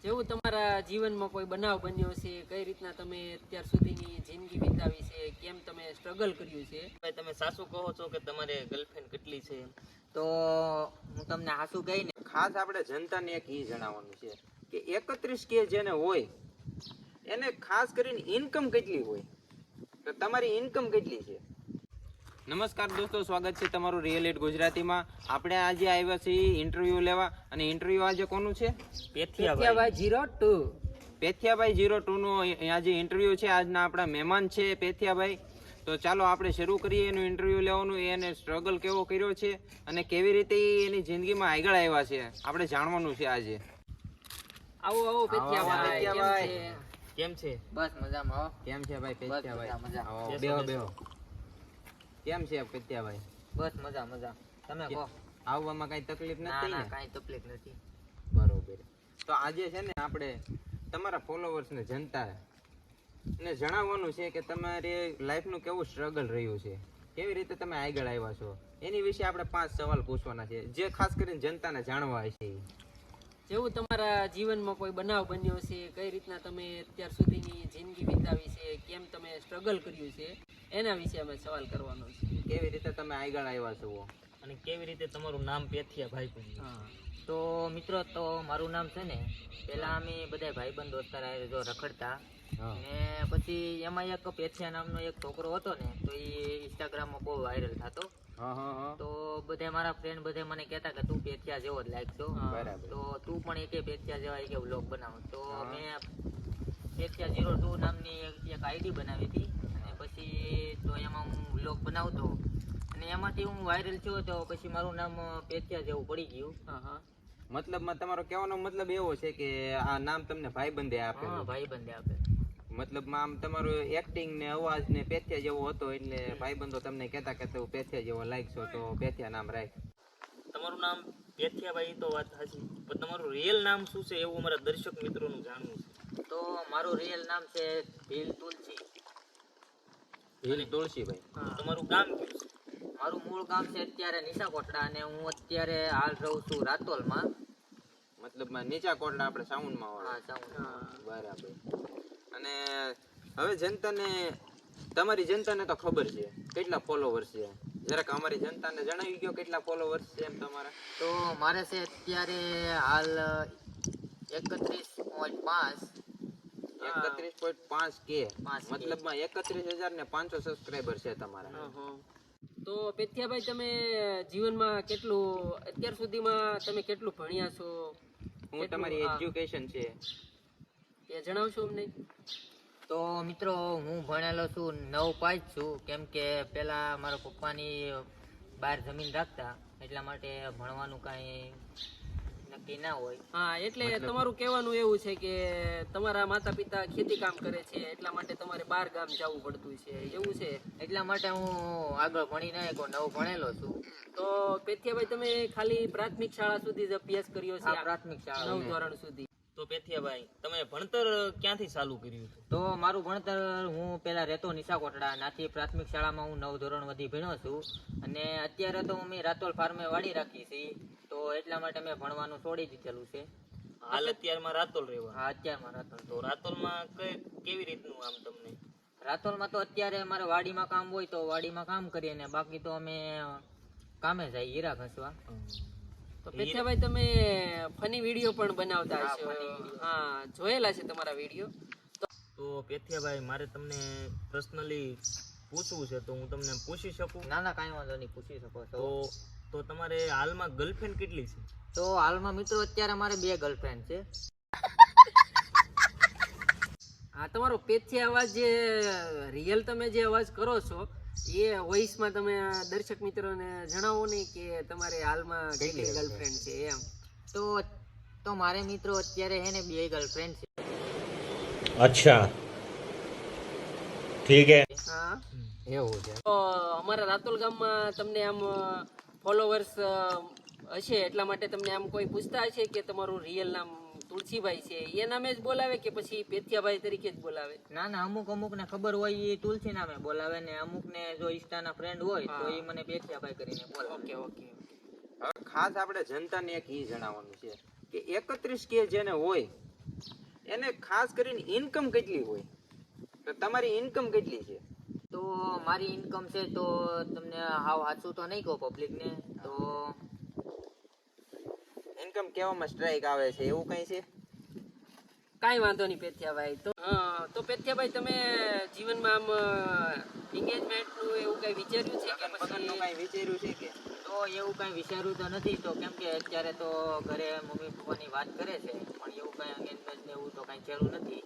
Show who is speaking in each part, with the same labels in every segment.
Speaker 1: જેવું તમારા જીવનમાં કોઈ બનાવ બન્યો છે, કઈ રીતના તમે અત્યાર સુધીની જિંદગી વિતાવી છે, કેમ તમે સ્ટ્રગલ કર્યું છે?
Speaker 2: ભાઈ તમે સાસુ કહો છો કે તમારે ગર્લફ્રેન્ડ કેટલી છે?
Speaker 3: તો હું તમને હાસુ કહીને
Speaker 4: ખાસ આપણે જનતાને એક ઈ જણાવવાનું છે કે 31 કે જેને હોય એને ખાસ કરીને ઇન્કમ કેટલી હોય, તો તમારી ઇન્કમ કેટલી છે? નમસ્કાર દોસ્તો, સ્વાગત છે તમારું રિયલ ઇટ ગુજરાતીમાં. આપણે આજે આવ્યા છીએ ઇન્ટરવ્યુ લેવા, અને ઇન્ટરવ્યુ આજે કોનું છે?
Speaker 1: પેથિયાભાઈ 02.
Speaker 4: પેથિયાભાઈ 02 નું આજે ઇન્ટરવ્યુ છે. આજના આપણા મહેમાન છે પેથિયાભાઈ. તો ચાલો આપણે શરૂ કરીએ એનું ઇન્ટરવ્યુ લેવાનું. એને સ્ટ્રગલ કેવો કર્યો છે અને કેવી રીતે એની જિંદગીમાં આગળ આવ્યા છે આપણે જાણવાનું છે આજે.
Speaker 1: આવો આવો પેથિયાભાઈ,
Speaker 2: કેમ છે?
Speaker 3: બસ મજામાં. હો
Speaker 4: કેમ છે ભાઈ પેથિયાભાઈ?
Speaker 3: મજા.
Speaker 4: આવો, બેહો બેહો. કેમ છે પેથિયાભાઈ?
Speaker 3: બસ મજા મજા. તમે કહો.
Speaker 4: આવવામાં કઈ તકલીફ
Speaker 3: ના
Speaker 4: નથી
Speaker 3: ના
Speaker 4: ને?
Speaker 3: કાંઈ તકલીફ નથી.
Speaker 4: બરોબર. તો આજે છે ને આપણે તમારા ફોલોવર્સ ને જનતા ને જણાવવાનું છે કે તમારી લાઈફનું કેવું સ્ટ્રગલ રહ્યું છે, કેવી રીતે તમે આગળ આવ્યા છો, એની વિશે આપણે 5 સવાલ પૂછવાના છે જે ખાસ કરીને જનતાને જાણવા હશે.
Speaker 1: જેવું તમારા જીવનમાં કોઈ બનાવ બન્યો છે, કઈ રીતના તમે અત્યાર સુધીની જિંદગી વિતાવી છે, કેમ તમે સ્ટ્રગલ કર્યું છે, એના વિશે અમે સવાલ કરવાનો છે.
Speaker 4: કેવી રીતે તમે આગળ આવ્યા છો
Speaker 2: અને કેવી રીતે તમારું નામ પેથિયાભાઈ પડ્યું?
Speaker 1: હા,
Speaker 3: તો મિત્રો, તો મારું નામ છે ને, પેલા અમે બધા ભાઈબંધ દોસ્તાર હારે જો રખડતા, ને પછી એમાં એક પેથિયા નામનો એક છોકરો હતો ને, તો એ ઇન્સ્ટાગ્રામમાં બહુ વાયરલ થતો. તો બધા મારા ફ્રેન્ડ બધા મને કહેતા કે તું પેથિયા જેવો જ લાગશો,
Speaker 4: બરાબર.
Speaker 3: તો તું પણ એકે પેથિયા જેવા એક વ્લોગ બનાવો. તો મેં પેથિયા 02 નામની એક આઈડી બનાવી હતી, અને પછી તો એમાં હું વ્લોગ બનાવતો, અને એમાંથી હું વાયરલ થયો. તો પછી મારું નામ પેથિયા જેવું પડી ગયું.
Speaker 1: હા હા.
Speaker 4: મતલબમાં તમારો કહેવાનો મતલબ એવો છે કે આ નામ તમને ભાઈબંધે આપેલું?
Speaker 3: ભાઈબંધે આપે.
Speaker 4: મતલબમાં આમ તમારું એક્ટિંગ ને અવાજ ને પેથિયા જેવો હતો, એટલે ભાઈબંધો તમને કહેતા કે તું પેથિયા જેવો લાગશો, તો પેથિયા નામ રાખ.
Speaker 2: તમારું નામ પેથિયાભાઈ તો વાત સાચી, પણ તમારું રિયલ નામ શું છે એવું અમારા દર્શક મિત્રોનું જાણવું છે.
Speaker 3: તો મારું રિયલ નામ છે ભીલ તુલસી.
Speaker 4: ભીલ તુલસીભાઈ.
Speaker 2: તમારું ગામ કયું છે?
Speaker 3: મારું મૂળ ગામ છે અત્યારે નિશાકોટડા, અને હું અત્યારે હાલ રહું છું રાતોલમાં.
Speaker 4: મતલબમાં નીચા કોટડા આપણે સાઉન્ડમાં હોય.
Speaker 3: હા, સાઉન્ડ.
Speaker 4: બરાબર. અને હવે જનતાને, તમારી જનતાને તો ખબર છે કેટલા ફોલોવર્સ છે, જરાક અમારી જનતાને જણાવી ગયો કેટલા ફોલોવર્સ છે એમ તમારા?
Speaker 3: તો મારે છે અત્યારે હાલ 31.5.
Speaker 4: 31.5 કે.
Speaker 3: 5K.
Speaker 4: મતલબમાં 31,500 સબસ્ક્રાઇબર છે તમારા.
Speaker 1: તો પેથિયાભાઈ, તમે જીવનમાં કેટલું અત્યાર સુધીમાં તમે કેટલું ભણ્યા છો,
Speaker 4: હું તમારી એજ્યુકેશન છે
Speaker 1: એ જણાવશો અમને?
Speaker 3: તો મિત્રો, હું ભણેલો છું 9 પાસ છું, કેમ કે પેલા મારા પપ્પાની બહાર જમીન રાખતા, એટલા માટે ભણવાનું કાંઈ નક્કી ના હોય.
Speaker 1: હા, એટલે તમારું કહેવાનું એવું છે કે તમારા માતા પિતા ખેતી કામ કરે છે, એટલા માટે તમારે બહાર ગામ જવું પડતું છે, એવું છે?
Speaker 3: એટલા માટે હું આગળ ભણી નહીં શકું, 9 ભણેલો છું.
Speaker 1: તો પેથિયાભાઈ, તમે ખાલી પ્રાથમિક શાળા સુધી જ અભ્યાસ કર્યો છે?
Speaker 3: આ પ્રાથમિક શાળા
Speaker 1: 9 ધોરણ સુધી.
Speaker 2: તો પેથિયાભાઈ, તમે ભણતર ક્યાંથી ચાલુ કર્યું હતું?
Speaker 3: તો મારું ભણતર, હું પેલા રહેતો નિશાકોટડા, નાથી પ્રાથમિક શાળામાં હું 9 ધોરણ સુધી ભણ્યો છું, અને અત્યારે તો અમે રાતોલ ફાર્મે વાડી રાખી છે, તો એટલા માટે મેં ભણવાનું છોડી દીધેલું છે.
Speaker 2: હાલ અત્યારમાં રાતોલ રહેવા?
Speaker 3: હા, અત્યારમાં રાતોલ.
Speaker 2: તો રાતોલમાં કેવી રીતનું આમ તમને?
Speaker 3: રાતોલમાં તો અત્યારે અમારે વાડીમાં કામ હોય તો વાડીમાં કામ કરીએ, ને બાકી તો અમે કામે જાય હીરા ઘસવા.
Speaker 1: તો પેથિયાભાઈ, તમે ફની વિડીયો પણ બનાવતા
Speaker 3: હા,
Speaker 1: હશો?
Speaker 3: funny video.
Speaker 1: હા, જોયેલા છે તમારા વિડીયો.
Speaker 2: તો પેથિયાભાઈ, મારે તમને પર્સનલી પૂછવું છે, તો હું તમને પૂછી શકું?
Speaker 3: ના ના, કાંઈ વાંધો નહીં, પૂછી શકો છો.
Speaker 2: તો તમારે હાલમાં ગર્લફ્રેન્ડ કેટલી છે?
Speaker 3: તો હાલમાં મિત્રો અત્યારે મારે 2 ગર્લફ્રેન્ડ છે.
Speaker 1: હા, તમારો પેથિયા અવાજ, જે રિયલ તમે જે અવાજ કરો છો, એ વોઇસમાં તમે દર્શક મિત્રોને જણાવો નહીં કે તમારે હાલમાં કેટલી ગર્લફ્રેન્ડ છે એમ.
Speaker 3: તો મારે મિત્રો અત્યારે હે ને 2 ગર્લફ્રેન્ડ છે.
Speaker 5: अच्छा ठीक है.
Speaker 1: હા,
Speaker 4: એવું છે.
Speaker 1: તો અમારા રાતોલ ગામમાં તમને આમ ફોલોવર્સ હશે, એટલા માટે તમને આમ કોઈ પૂછતા હશે કે તમારું રિયલ નામ તુલસીભાઈ છે, એ નામે જ બોલાવે કે પછી પેથિયાભાઈ તરીકે જ બોલાવે?
Speaker 3: ના ના, અમુક ને ખબર હોય એ તુલસી નામે બોલાવે, ને અમુક ને જો ઇન્સ્ટાના ફ્રેન્ડ હોય તો એ મને પેથિયાભાઈ કરીને બોલાવે.
Speaker 1: Okay okay.
Speaker 4: હવે ખાસ આપણે જનતાને એક ઈ જણાવવાનું છે કે 31 કે જેને હોય એને ખાસ કરીને ઇન્કમ કેટલી હોય, તો તમારી ઇન્કમ કેટલી છે?
Speaker 3: તો મારી ઇન્કમ છે તો તમને હાવ સાચું તો નહીં કહું પબ્લિકને, તો
Speaker 4: ઇન્કમ કેવામાં સ્ટ્રાઇક આવે છે એવું કઈ છે?
Speaker 1: કાંઈ વાંધો નહીં પેથિયાભાઈ. તો પેથિયાભાઈ તમે જીવનમાં આમ એન્ગેજમેન્ટનું એવું કંઈ વિચાર્યું છે કે
Speaker 4: પગનનું
Speaker 1: પછી
Speaker 4: કઈ વિચાર્યું છે કે?
Speaker 3: તો એવું કઈ વિચાર્યું તો નથી, તો કેમ કે અત્યારે તો ઘરે મમ્મી પપ્પાની વાત કરે છે, પણ એવું કઈ એંગેજમેન્ટ ને એવું તો કઈ કર્યું નથી.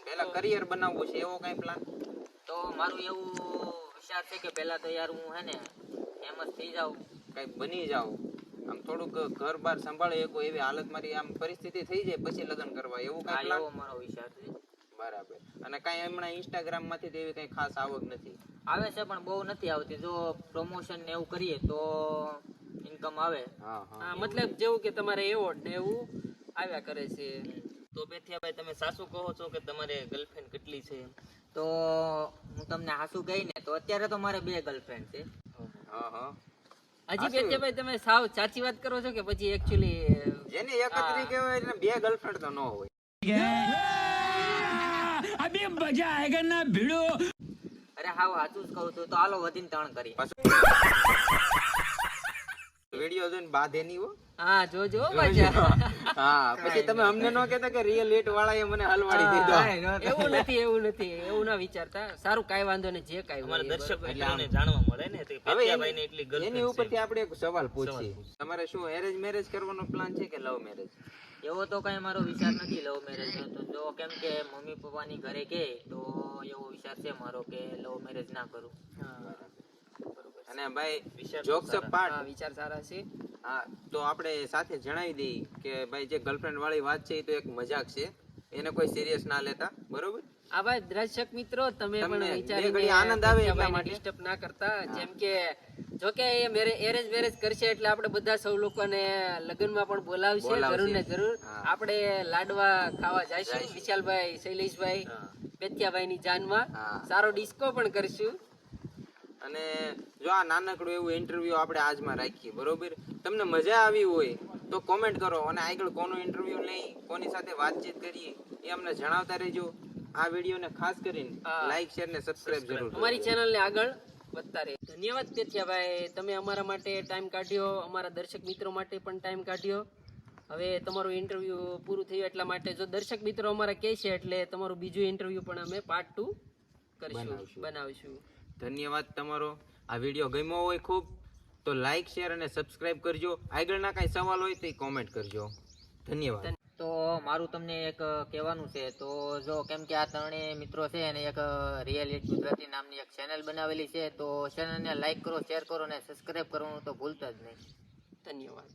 Speaker 4: પેલા કરિયર બનાવવું છે એવો કઈ પ્લાન?
Speaker 3: તો મારું એવું વિચાર છે કે પહેલા તો યાર હું હે ને ફેમસ થઈ જાઉં.
Speaker 4: કઈ બની જાવ, આમ થોડુંક ઘર બાર સંભાળી શકો એવી હાલત મારી આમ પરિસ્થિતિ થઈ જાય પછી લગ્ન કરવા એવું
Speaker 3: આ
Speaker 4: કઈ પ્લાન?
Speaker 3: એવો મારો વિચાર છે.
Speaker 4: બરાબર. અને કઈ હમણાં ઇન્સ્ટાગ્રામ માંથી તો એવી કઈ ખાસ આવક નથી?
Speaker 3: આવે છે પણ બહુ નથી આવતી. જો પ્રમોશન ને એવું કરીએ તો ઇન્કમ આવે.
Speaker 4: હા હા.
Speaker 1: હા, મતલબ જેવું કે તમારે એવોર્ડ ને એવું આવ્યા કરે છે.
Speaker 2: તો પેથિયાભાઈ તમે સાચું કહો છો કે તમારે ગર્લફ્રેન્ડ કેટલી છે?
Speaker 3: તો હું તમને હાસું કહી ને તો અત્યારે તો મારે 2 ગર્લફ્રેન્ડ છે.
Speaker 4: હા હા.
Speaker 1: હજી પેથિયાભાઈ તમે સાવ સાચી વાત કરો છો કે પછી એકચ્યુઅલી
Speaker 4: જેને એકત્રી કહેવાય એને 2 ગર્લફ્રેન્ડ તો ન હોય.
Speaker 3: અરે હાવ સાચું જ કહું છું. તો હાલો વધીને 3 કરીએ.
Speaker 4: વિડિયો જોઈને બાધે નહીં હો.
Speaker 1: હા જોજો પાછા.
Speaker 4: હા પછી તમે અમને ન કહેતા કે રિયલ એટ વાળાએ મને હલવાડી દીધો.
Speaker 1: એવું નથી એવું ના વિચારતા. સારું કાંઈ વાંધો નહીં, જે કાંઈ
Speaker 2: અમારા
Speaker 1: હોય એ
Speaker 2: દર્શક મિત્રોને જાણવા મળે ને કે
Speaker 4: હવે
Speaker 2: પેથિયાભાઈને એટલી
Speaker 4: એની
Speaker 2: ગર્લફ્રેન્ડ
Speaker 4: ઉપરથી આપણે એક સવાલ પૂછીએ. તમારે શું એરેન્જ મેરેજ કરવાનો પ્લાન છે કે લવ મેરેજ?
Speaker 3: એવો તો કઈ મારો વિચાર નથી લવ મેરેજ નો. તો જો કેમ કે મમ્મી પપ્પાની ઘરે કે તો એવો વિચાર છે મારો કે લવ મેરેજ ના કરું.
Speaker 4: અને ભાઈ
Speaker 2: વિચાર
Speaker 4: જોક્સ
Speaker 2: સારા.
Speaker 4: પાર્ટ,
Speaker 1: હા, વિચાર સારા છે.
Speaker 4: હા તો આપણે સાથે જણાવી દઈએ કે ભાઈ જે ગર્લફ્રેન્ડ વાળી વાત છે એ તો એક મજાક છે, એને કોઈ સિરિયસ ના લેતા, બરોબર?
Speaker 1: આ ભાઈ દર્શક મિત્રો તમે
Speaker 4: તમને
Speaker 1: પણ
Speaker 4: બે
Speaker 1: વિચારીને
Speaker 4: ઘડી આનંદ આવે એટલા માટે.
Speaker 1: ડિસ્ટર્બ ના કરતા. જેમ કે જો કે એ એરેન્જ મેરેજ કરશે એટલે આપણે બધા સૌ લોકોને લગ્નમાં પણ બોલાવશે જરૂર ને જરૂર.
Speaker 4: હા.
Speaker 1: આપણે લાડવા ખાવા જઈશું વિશાલભાઈ, શૈલેષભાઈ,
Speaker 2: હા.
Speaker 1: પેથિયાભાઈ ની જાનમાં.
Speaker 4: હા.
Speaker 1: સારો ડિસ્કો પણ કરશું.
Speaker 4: અને જો આ નાનકડું એવું ઇન્ટરવ્યુ આપણે આજમાં રાખીએ, બરોબર? તમને મજા આવી હોય તો કોમેન્ટ કરો, અને આગળ કોનો ઇન્ટરવ્યુ લઈ, કોની સાથે વાતચીત કરીએ એ અમને જણાવતા રહેજો. આ વિડીયોને ખાસ કરીને
Speaker 1: હા.
Speaker 4: લાઈક શેર ને સબસ્ક્રાઇબ જરૂર
Speaker 1: અમારી
Speaker 4: કરજો.
Speaker 1: ચેનલને આગળ વધતા રહે. ધન્યવાદ પેથિયાભાઈ, તમે અમારા માટે ટાઈમ કાઢ્યો, અમારા દર્શક મિત્રો માટે પણ ટાઈમ કાઢ્યો. હવે તમારું ઇન્ટરવ્યુ પૂરું થયું એટલા માટે જો દર્શક મિત્રો અમારા કહે છે એટલે તમારું બીજું ઇન્ટરવ્યુ પણ અમે પાર્ટ 2
Speaker 4: બનાવશું.
Speaker 1: બનાવશું.
Speaker 4: ધન્યવાદ તમારો. આ વિડીયો ગમ્યો હોય ખૂબ તો લાઈક શેર અને સબસ્ક્રાઇબ કરજો. આગળના કાંઈ સવાલ હોય તો કોમેન્ટ કરજો. ધન્યવાદ.
Speaker 3: તો મારું તમને એક કહેવાનું છે. તો જો કેમ કે આ 3 મિત્રો છે અને એક રિયલિટી ગુજરાતી નામની એક ચેનલ બનાવેલી છે, તો ચેનલને લાઈક કરો, શેર કરો અને સબસ્ક્રાઇબ કરવાનું તો ભૂલતા જ નહીં.
Speaker 1: ધન્યવાદ.